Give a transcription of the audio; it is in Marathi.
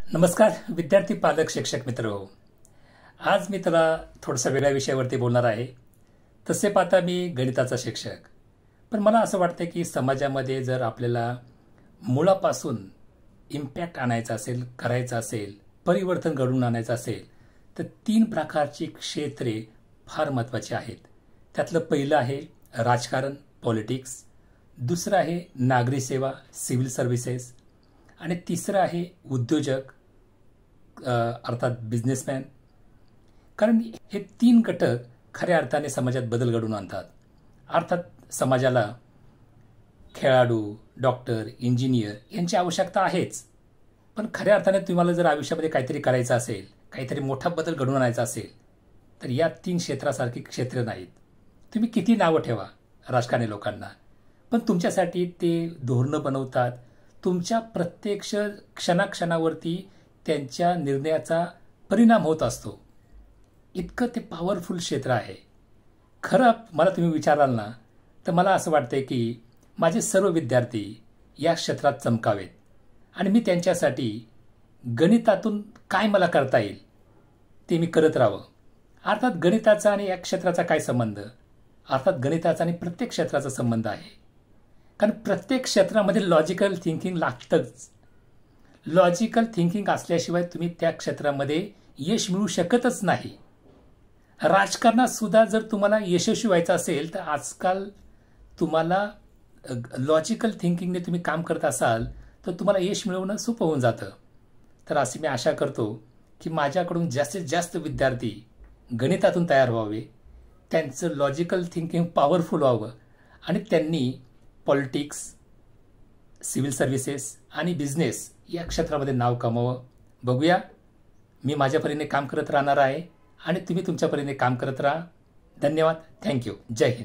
नमस्कार विद्यार्थी पालक शिक्षक मित्र हो. आज मी तुला थोडासा वेगळ्या विषयावरती बोलणार आहे. तसे पाहता मी गणिताचा शिक्षक, पण मला असं वाटतं की समाजामध्ये जर आपल्याला मुळापासून इम्पॅक्ट आणायचा असेल, करायचं असेल, परिवर्तन घडवून आणायचं असेल तर 3 प्रकारची क्षेत्रे फार महत्त्वाची आहेत. त्यातलं पहिलं आहे राजकारण, पॉलिटिक्स. दुसरं आहे नागरी सेवा, सिव्हिल सर्व्हिसेस. आणि तिसरं आहे उद्योजक, अर्थात बिझनेसमॅन. कारण हे 3 घटक खऱ्या अर्थाने समाजात बदल घडवून आणतात. अर्थात समाजाला खेळाडू, डॉक्टर, इंजिनियर यांची आवश्यकता आहेच, पण खऱ्या अर्थाने तुम्हाला जर आयुष्यामध्ये काहीतरी करायचं असेल, काहीतरी मोठा बदल घडवून आणायचा असेल तर या 3 क्षेत्रासारखी क्षेत्र नाहीत. तुम्ही किती नावं ठेवा राजकारणी लोकांना, पण तुमच्यासाठी ते धोरणं बनवतात. तुमच्या प्रत्यक्ष क्षणाक्षणावरती त्यांच्या निर्णयाचा परिणाम होत असतो. इतकं ते पॉवरफुल क्षेत्र आहे. खरं मला तुम्ही विचाराल ना, तर मला असं वाटतंय की माझे सर्व विद्यार्थी या क्षेत्रात चमकावेत आणि मी त्यांच्यासाठी गणितातून काय मला करता येईल ते मी करत राहावं. अर्थात गणिताचा आणि या क्षेत्राचा काय संबंध? अर्थात गणिताचा आणि प्रत्येक क्षेत्राचा संबंध आहे. कारण प्रत्येक क्षेत्रामध्ये लॉजिकल थिंकिंग लागतंच. लॉजिकल थिंकिंग असल्याशिवाय तुम्ही त्या क्षेत्रामध्ये यश मिळू शकतच नाही. राजकारणात सुद्धा जर तुम्हाला यशस्वी व्हायचं असेल तर आजकाल तुम्हाला लॉजिकल थिंकिंगने तुम्ही काम करत असाल तर तुम्हाला यश मिळवणं सोपं होऊन जातं. तर अशी मी आशा करतो की माझ्याकडून जास्तीत जास्त विद्यार्थी गणितातून तयार व्हावे, त्यांचं लॉजिकल थिंकिंग पॉवरफुल व्हावं आणि त्यांनी पॉलिटिक्स, सिव्हिल सर्व्हिसेस आणि बिझनेस या क्षेत्रामध्ये नाव कमावं. बघूया. मी माझ्या परीने काम करत राहणार आहे आणि तुम्ही तुमच्या परीने काम करत राहा. धन्यवाद. थँक्यू. जय हिंद.